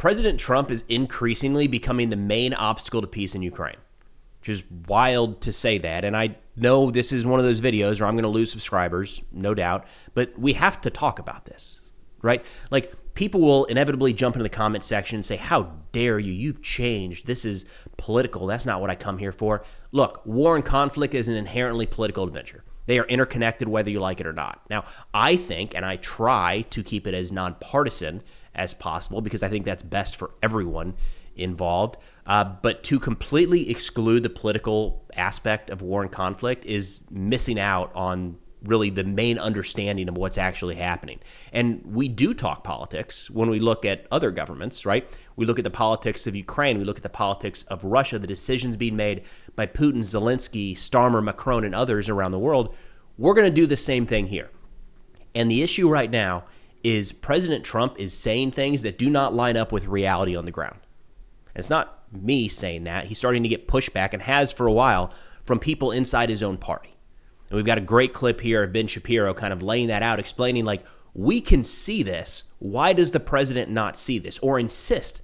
President Trump is increasingly becoming the main obstacle to peace in Ukraine, which is wild to say that. And I know this is one of those videos where I'm going to lose subscribers, no doubt, but we have to talk about this, right? Like, people will inevitably jump into the comment section and say, how dare you? You've changed. This is political. That's not what I come here for. Look, war and conflict is an inherently political adventure. They are interconnected whether you like it or not. Now, I think, and I try to keep it as nonpartisan as possible because I think that's best for everyone involved. But to completely exclude the political aspect of war and conflict is missing out on really the main understanding of what's actually happening. And we do talk politics when we look at other governments, right? We look at the politics of Ukraine. We look at the politics of Russia, the decisions being made by Putin, Zelensky, Starmer, Macron, and others around the world. We're going to do the same thing here. And the issue right now is President Trump is saying things that do not line up with reality on the ground. And it's not me saying that. He's starting to get pushback and has for a while from people inside his own party. And we've got a great clip here of Ben Shapiro kind of laying that out, explaining, like, we can see this. Why does the president not see this or insist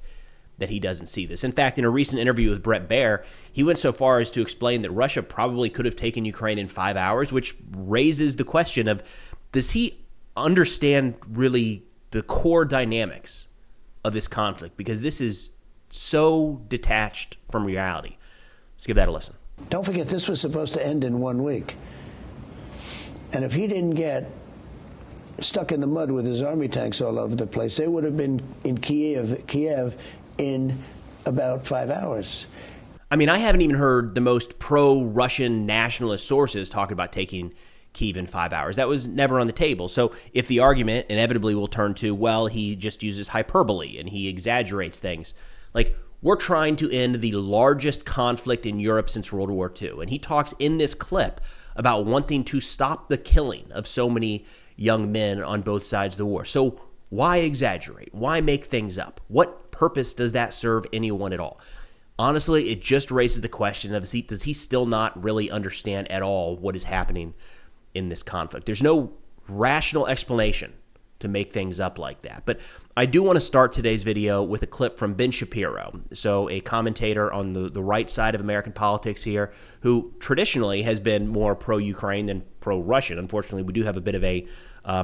that he doesn't see this? In fact, in a recent interview with Bret Baier, he went so far as to explain that Russia probably could have taken Ukraine in 5 hours, which raises the question of, does he understand really the core dynamics of this conflict? Because this is so detached from reality. Let's give that a listen. Don't forget, this was supposed to end in 1 week. And if he didn't get stuck in the mud with his army tanks all over the place, they would have been in Kiev in about 5 hours. I mean, I haven't even heard the most pro-Russian nationalist sources talk about taking Kyiv in 5 hours. That was never on the table. So if the argument inevitably will turn to, well, he just uses hyperbole and he exaggerates things. Like, we're trying to end the largest conflict in Europe since World War II. And he talks in this clip about wanting to stop the killing of so many young men on both sides of the war. So why exaggerate? Why make things up? What purpose does that serve anyone at all? Honestly, it just raises the question of, does he still not really understand at all what is happening in this conflict? There's no rational explanation to make things up like that. But I do want to start today's video with a clip from Ben Shapiro, so a commentator on the right side of American politics here, who traditionally has been more pro-Ukraine than pro-Russian. Unfortunately, we do have a bit of a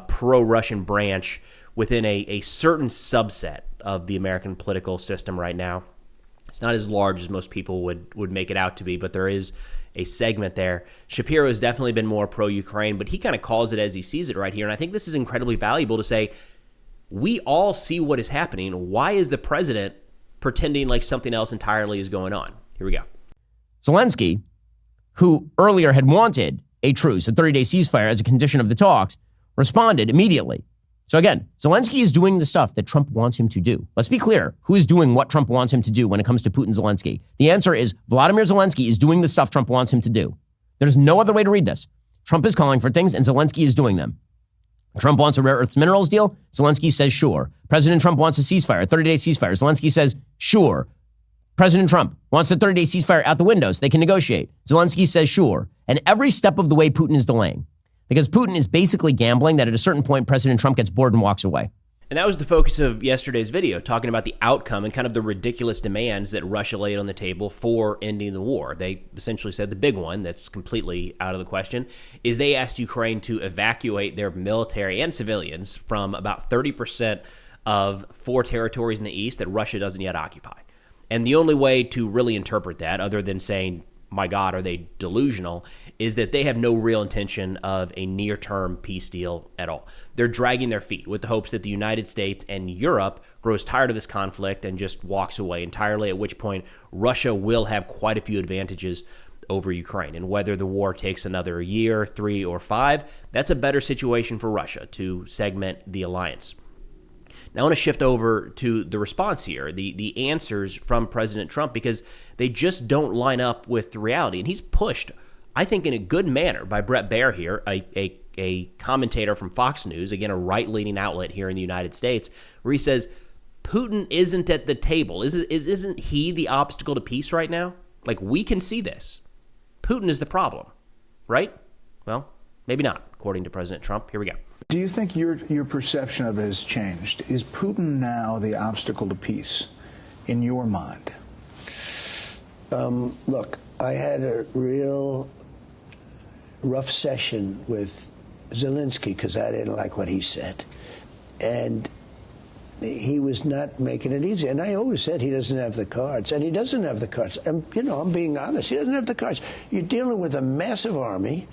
pro-Russian branch within a certain subset of the American political system right now. It's not as large as most people would make it out to be, but there is a segment there. Shapiro has definitely been more pro-Ukraine, but he kind of calls it as he sees it right here. And I think this is incredibly valuable to say, we all see what is happening. Why is the president pretending like something else entirely is going on? Here we go. Zelensky, who earlier had wanted a truce, a 30-day ceasefire as a condition of the talks, responded immediately. So again, Zelensky is doing the stuff that Trump wants him to do. Let's be clear. Who is doing what Trump wants him to do when it comes to Putin Zelensky? The answer is Vladimir Zelensky is doing the stuff Trump wants him to do. There's no other way to read this. Trump is calling for things and Zelensky is doing them. Trump wants a rare earths minerals deal. Zelensky says, sure. President Trump wants a ceasefire, a 30-day ceasefire. Zelensky says, sure. President Trump wants the 30-day ceasefire out the window so they can negotiate. Zelensky says, sure. And every step of the way, Putin is delaying. Because Putin is basically gambling that at a certain point, President Trump gets bored and walks away. And that was the focus of yesterday's video, talking about the outcome and kind of the ridiculous demands that Russia laid on the table for ending the war. They essentially said the big one that's completely out of the question is they asked Ukraine to evacuate their military and civilians from about 30% of 4 territories in the east that Russia doesn't yet occupy. And the only way to really interpret that, other than saying, my God, are they delusional, is that they have no real intention of a near-term peace deal at all. They're dragging their feet with the hopes that the United States and Europe grows tired of this conflict and just walks away entirely, at which point Russia will have quite a few advantages over Ukraine. And whether the war takes another year, 3, or 5, that's a better situation for Russia to segment the alliance. Now, I want to shift over to the response here, the answers from President Trump, because they just don't line up with the reality. And he's pushed, I think, in a good manner by Bret Baier here, a commentator from Fox News, again, a right-leaning outlet here in the United States, where he says, Putin isn't at the table. Isn't he the obstacle to peace right now? Like, we can see this. Putin is the problem, right? Well, maybe not, according to President Trump. Here we go. Do you think your perception of it has changed? Is Putin now the obstacle to peace in your mind? Look, I had a real rough session with Zelensky because I didn't like what he said. And he was not making it easy. And I always said he doesn't have the cards. And he doesn't have the cards. And, I'm being honest. He doesn't have the cards. You're dealing with a massive army,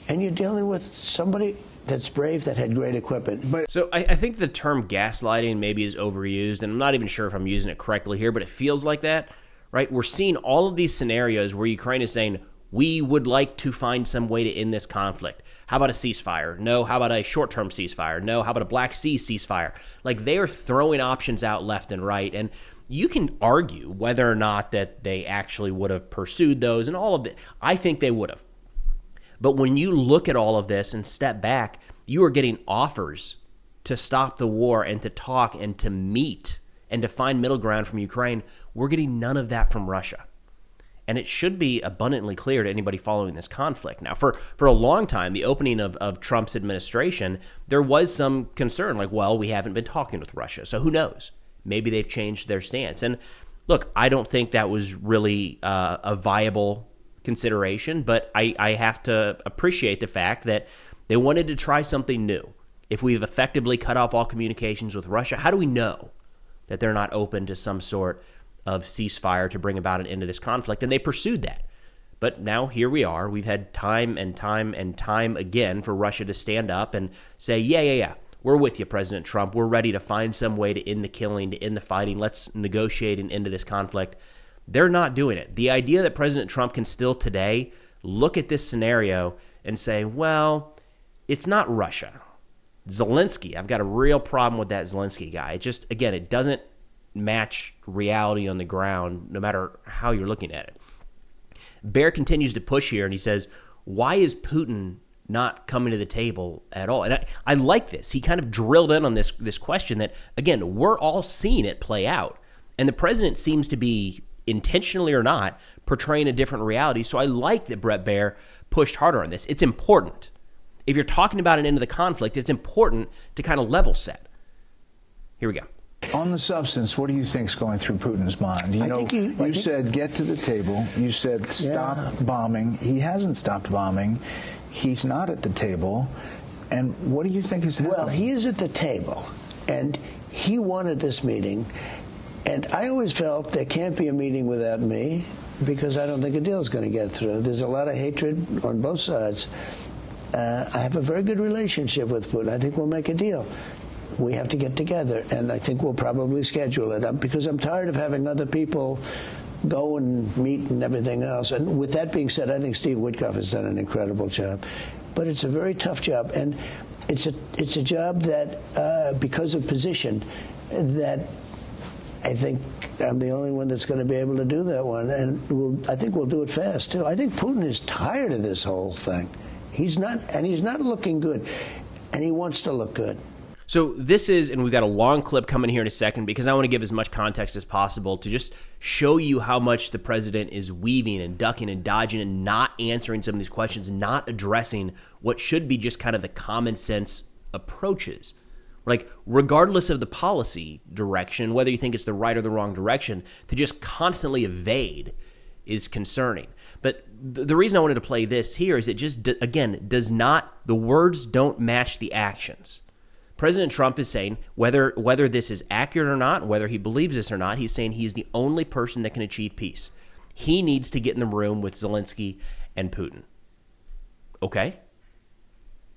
and you're dealing with somebody that's brave, that had great equipment. So I think the term gaslighting maybe is overused, and I'm not even sure if I'm using it correctly here, but it feels like that, right? We're seeing all of these scenarios where Ukraine is saying, we would like to find some way to end this conflict. How about a ceasefire? No. How about a short-term ceasefire? No. How about a Black Sea ceasefire? Like, they are throwing options out left and right, and you can argue whether or not that they actually would have pursued those and all of it. I think they would have. But when you look at all of this and step back, you are getting offers to stop the war and to talk and to meet and to find middle ground from Ukraine. We're getting none of that from Russia. And it should be abundantly clear to anybody following this conflict. Now, for a long time, the opening of Trump's administration, there was some concern, like, well, we haven't been talking with Russia, so who knows? Maybe they've changed their stance. And look, I don't think that was really a viable consideration, but I have to appreciate the fact that they wanted to try something new. If we've effectively cut off all communications with Russia, how do we know that they're not open to some sort of ceasefire to bring about an end to this conflict? And they pursued that. But now here we are. We've had time and time and time again for Russia to stand up and say, yeah, we're with you, President Trump. We're ready to find some way to end the killing, to end the fighting. Let's negotiate an end to this conflict. They're not doing it. The idea that President Trump can still today look at this scenario and say, well, it's not Russia. Zelensky, I've got a real problem with that Zelensky guy. It just, again, it doesn't match reality on the ground, no matter how you're looking at it. Bear continues to push here, and he says, why is Putin not coming to the table at all? And I like this. He kind of drilled in on this question that, again, we're all seeing it play out. And the president seems to be, intentionally or not, portraying a different reality. So I like that Brett Baer pushed harder on this. It's important. If you're talking about an end to the conflict, it's important to kind of level set. Here we go. On the substance, what do you think's going through Putin's mind? You said get to the table. You said stop bombing. He hasn't stopped bombing. He's not at the table. And what do you think is happening? Well, he is at the table, and he wanted this meeting. And I always felt there can't be a meeting without me, because I don't think a deal is going to get through. There's a lot of hatred on both sides. I have a very good relationship with Putin. I think we'll make a deal. We have to get together, and I think we'll probably schedule it, because I'm tired of having other people go and meet and everything else. And with that being said, I think Steve Witkoff has done an incredible job. But it's a very tough job, and it's a job that, because of position, that I think I'm the only one that's going to be able to do that one. And I think we'll do it fast, too. I think Putin is tired of this whole thing. He's not looking good, and he wants to look good. So this is, and we've got a long clip coming here in a second, because I want to give as much context as possible to just show you how much the president is weaving and ducking and dodging and not answering some of these questions, not addressing what should be just kind of the common sense approaches. Like, regardless of the policy direction, whether you think it's the right or the wrong direction, to just constantly evade is concerning. But the reason I wanted to play this here is it just, again, does not, the words don't match the actions. President Trump is saying, whether this is accurate or not, whether he believes this or not, he's saying he's the only person that can achieve peace. He needs to get in the room with Zelensky and Putin. Okay?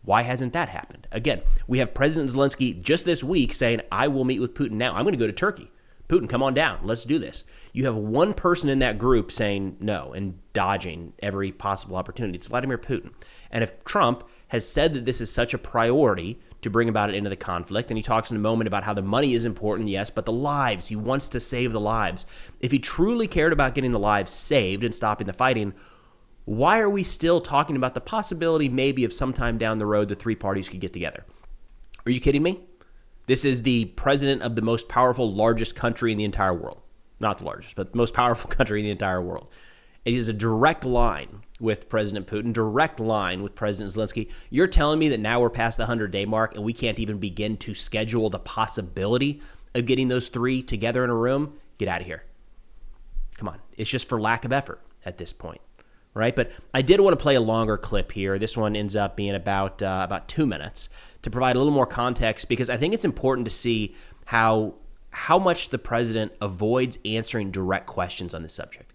Why hasn't that happened? Again, we have President Zelensky just this week saying, I will meet with Putin now. I'm going to go to Turkey. Putin, come on down. Let's do this. You have one person in that group saying no and dodging every possible opportunity. It's Vladimir Putin. And if Trump has said that this is such a priority to bring about it into the conflict, and he talks in a moment about how the money is important, yes, but the lives, he wants to save the lives. If he truly cared about getting the lives saved and stopping the fighting, why are we still talking about the possibility maybe of sometime down the road the three parties could get together? Are you kidding me? This is the president of the most powerful, largest country in the entire world. Not the largest, but the most powerful country in the entire world. It is a direct line with President Putin, direct line with President Zelensky. You're telling me that now we're past the 100-day mark and we can't even begin to schedule the possibility of getting those three together in a room? Get out of here. Come on. It's just for lack of effort at this point, right? But I did want to play a longer clip here. This one ends up being about 2 minutes to provide a little more context, because I think it's important to see how much the president avoids answering direct questions on this subject.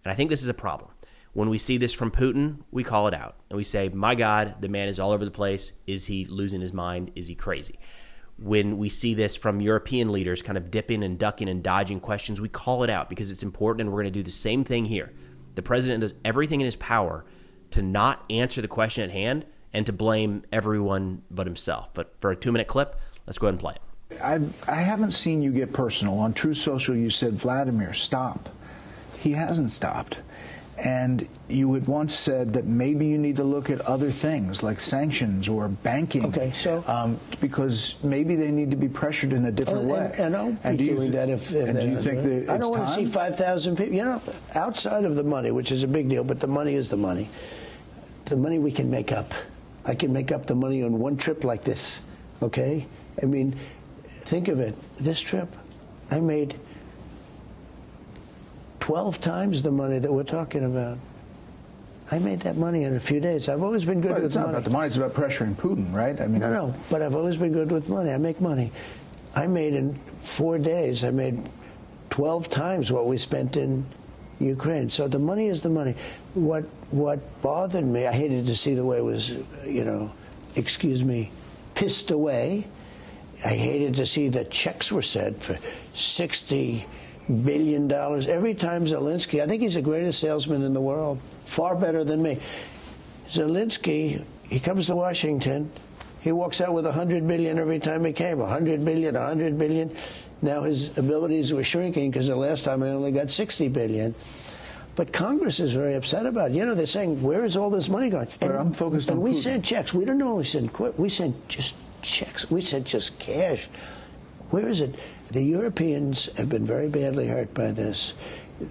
And I think this is a problem. When we see this from Putin, we call it out. And we say, my God, the man is all over the place. Is he losing his mind? Is he crazy? When we see this from European leaders kind of dipping and ducking and dodging questions, we call it out because it's important, and we're going to do the same thing here. The president does everything in his power to not answer the question at hand and to blame everyone but himself. But for a 2-minute clip, let's go ahead and play it. I haven't seen you get personal. On Truth Social, you said, Vladimir, stop. He hasn't stopped. And you had once said that maybe you need to look at other things like sanctions or banking. Okay, so because maybe they need to be pressured in a different way. And I'll be doing that if do you think that it's I don't want to see 5,000 people. You know, outside of the money, which is a big deal, but the money is the money. The money we can make up. I can make up the money on one trip like this. Okay, I mean, think of it. This trip, I made 12 times the money that we're talking about. I made that money in a few days. I've always been good with money. It's not about the money. It's about pressuring Putin, right? I mean, no. But I've always been good with money. I make money. I made in 4 days. I made 12 times what we spent in Ukraine. So the money is the money. What bothered me, I hated to see the way it was, pissed away. I hated to see the checks were sent for $60 billion. Every time Zelensky, I think he's the greatest salesman in the world, far better than me. Zelensky, he comes to Washington, he walks out with $100 billion every time he came, $100 billion, $100 billion. Now his abilities were shrinking because the last time I only got $60 billion. But Congress is very upset about it. They're saying, where is all this money going? And I'm focused on we Putin. sent checks. We don't know we sent we sent just checks. We sent just cash. Where is it? The Europeans have been very badly hurt by this.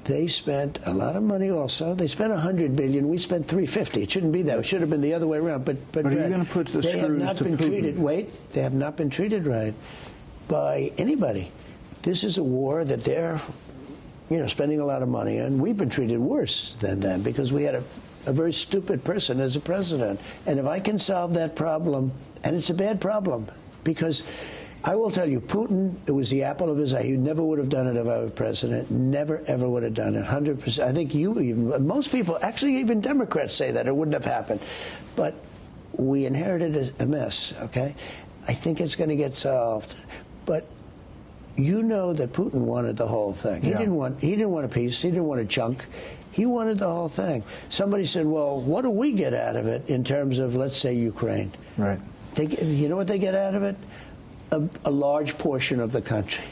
They spent a lot of money also. They spent $100 billion. We spent $350. It shouldn't be that. It should have been the other way around. But are you going to put the they have screws not to been Putin? treated. Wait, they have not been treated right by anybody. This is a war that they're, spending a lot of money on. We've been treated worse than them because we had a very stupid person as a president. And if I can solve that problem, and it's a bad problem, because I will tell you, Putin, it was the apple of his eye. He never would have done it if I were president. Never, ever would have done it. 100%. I think most people, actually even Democrats say that it wouldn't have happened. But we inherited a mess, okay? I think it's going to get solved. But you know that Putin wanted the whole thing. He didn't want a piece. He didn't want a chunk. He wanted the whole thing. Somebody said, well, what do we get out of it in terms of, let's say, Ukraine? Right. You know what they get out of it? A large portion of the country.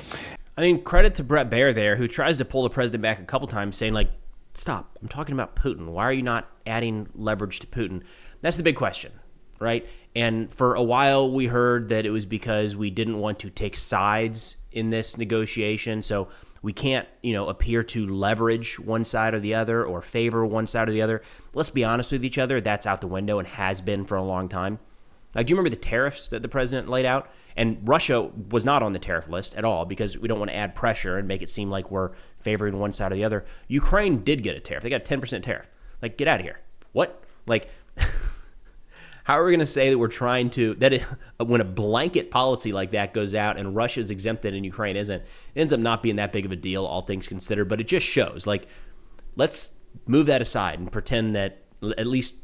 I mean, credit to Brett Baer there, who tries to pull the president back a couple times, saying, stop, I'm talking about Putin. Why are you not adding leverage to Putin? That's the big question, right? And for a while, we heard that it was because we didn't want to take sides in this negotiation, so we can't, appear to leverage one side or the other or favor one side or the other. Let's be honest with each other, that's out the window and has been for a long time. Do you remember the tariffs that the president laid out? And Russia was not on the tariff list at all because we don't want to add pressure and make it seem like we're favoring one side or the other. Ukraine did get a tariff. They got a 10% tariff. Get out of here. What? How are we going to say that we're trying to, when a blanket policy like that goes out and Russia's exempted and Ukraine isn't, it ends up not being that big of a deal, all things considered, but it just shows, let's move that aside and pretend that, at least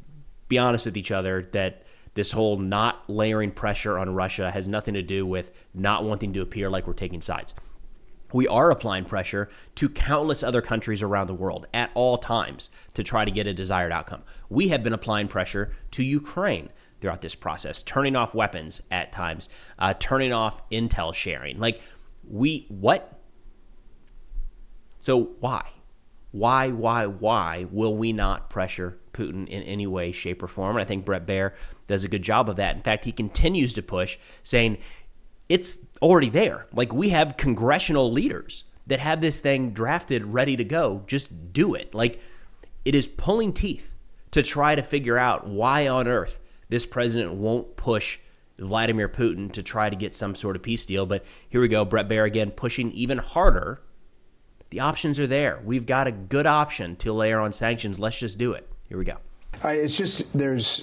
be honest with each other, that this whole not layering pressure on Russia has nothing to do with not wanting to appear like we're taking sides. We are applying pressure to countless other countries around the world at all times to try to get a desired outcome. We have been applying pressure to Ukraine throughout this process, turning off weapons at times, turning off intel sharing. What? So why? Why will we not pressure Putin in any way, shape, or form? And I think Brett Baer does a good job of that. In fact, he continues to push, saying it's already there. We have congressional leaders that have this thing drafted, ready to go. Just do it. It is pulling teeth to try to figure out why on earth this president won't push Vladimir Putin to try to get some sort of peace deal. But here we go, Bret Baier again pushing even harder. The options are there. We've got a good option to layer on sanctions. Let's just do it. Here we go. It's just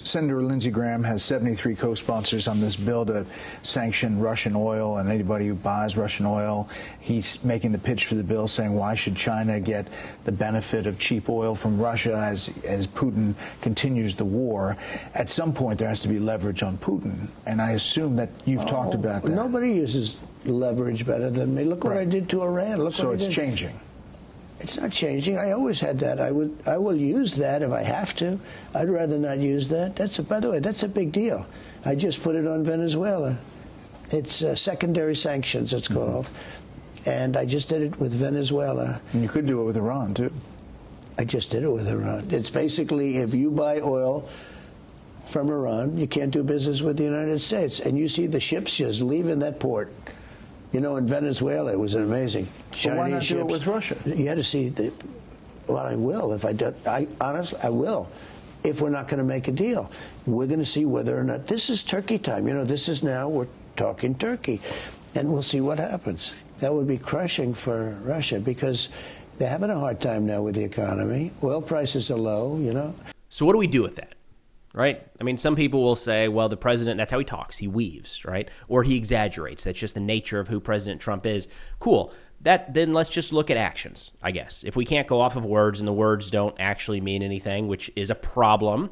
Senator Lindsey Graham has 73 co-sponsors on this bill to sanction Russian oil and anybody who buys Russian oil. He's making the pitch for the bill saying why should China get the benefit of cheap oil from Russia as Putin continues the war. At some point there has to be leverage on Putin, and I assume that you've talked about that. Nobody uses leverage better than me. Look what I did to Iran. Look so what it's I did. changing. It's not changing. I always had that. I will use that if I have to. I'd rather not use that. By the way, that's a big deal. I just put it on Venezuela. It's secondary sanctions, it's called. And I just did it with Venezuela. And you could do it with Iran, too. I just did it with Iran. It's basically if you buy oil from Iran, you can't do business with the United States. And you see the ships just leaving that port. You know, in Venezuela, it was amazing. Well, why not do it with Russia? You had to see well, I will. If I do, honestly, I will. If we're not going to make a deal, we're going to see whether or not this is Turkey time. You know, this is now we're talking Turkey, and we'll see what happens. That would be crushing for Russia because they're having a hard time now with the economy. Oil prices are low. You know. So what do we do with that? Right? I mean, some people will say, well, the president, that's how he talks. He weaves, right? Or he exaggerates. That's just the nature of who President Trump is. Cool. Then let's just look at actions, I guess. If we can't go off of words and the words don't actually mean anything, which is a problem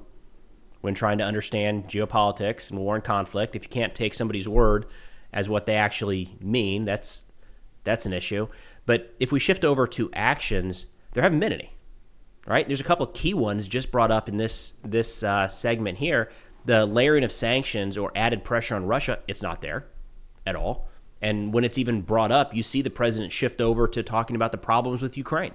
when trying to understand geopolitics and war and conflict, if you can't take somebody's word as what they actually mean, that's an issue. But if we shift over to actions, there haven't been any. Right? There's a couple of key ones just brought up in this segment here. The layering of sanctions or added pressure on Russia, it's not there at all. And when it's even brought up, you see the president shift over to talking about the problems with Ukraine.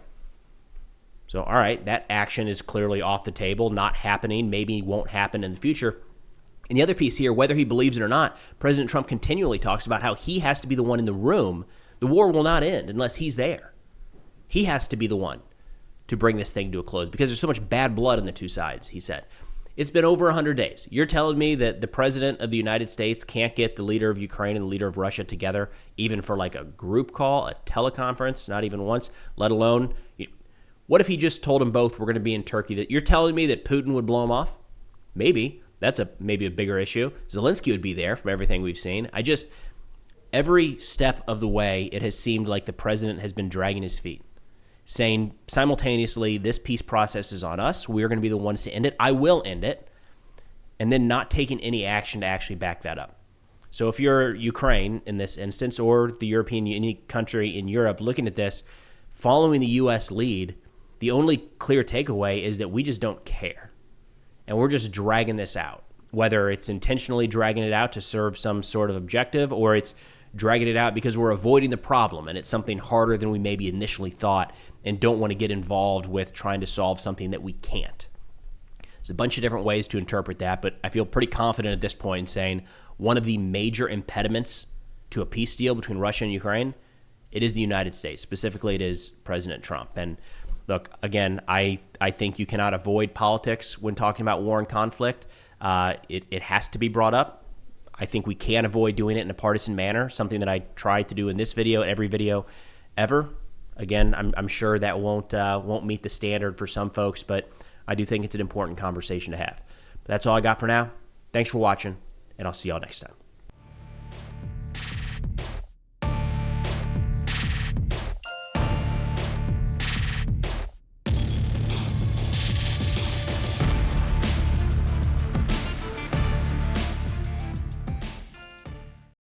So, all right, that action is clearly off the table, not happening, maybe won't happen in the future. And the other piece here, whether he believes it or not, President Trump continually talks about how he has to be the one in the room. The war will not end unless he's there. He has to be the one to bring this thing to a close because there's so much bad blood on the two sides, he said. It's been over 100 days. You're telling me that the president of the United States can't get the leader of Ukraine and the leader of Russia together, even for like a group call, a teleconference, not even once, let alone, what if he just told them both we're going to be in Turkey? That you're telling me that Putin would blow him off? Maybe. That's maybe a bigger issue. Zelensky would be there from everything we've seen. Every step of the way, it has seemed like the president has been dragging his feet, saying simultaneously, this peace process is on us. We're going to be the ones to end it. I will end it. And then not taking any action to actually back that up. So if you're Ukraine in this instance or the any country in Europe looking at this, following the U.S. lead, the only clear takeaway is that we just don't care. And we're just dragging this out, whether it's intentionally dragging it out to serve some sort of objective or it's dragging it out because we're avoiding the problem and it's something harder than we maybe initially thought and don't want to get involved with trying to solve something that we can't. There's a bunch of different ways to interpret that, but I feel pretty confident at this point in saying one of the major impediments to a peace deal between Russia and Ukraine, it is the United States. Specifically, it is President Trump. And look, again, I think you cannot avoid politics when talking about war and conflict. It has to be brought up. I think we can avoid doing it in a partisan manner, something that I tried to do in this video, every video ever. Again, I'm sure that won't meet the standard for some folks, but I do think it's an important conversation to have. But that's all I got for now. Thanks for watching, and I'll see y'all next time.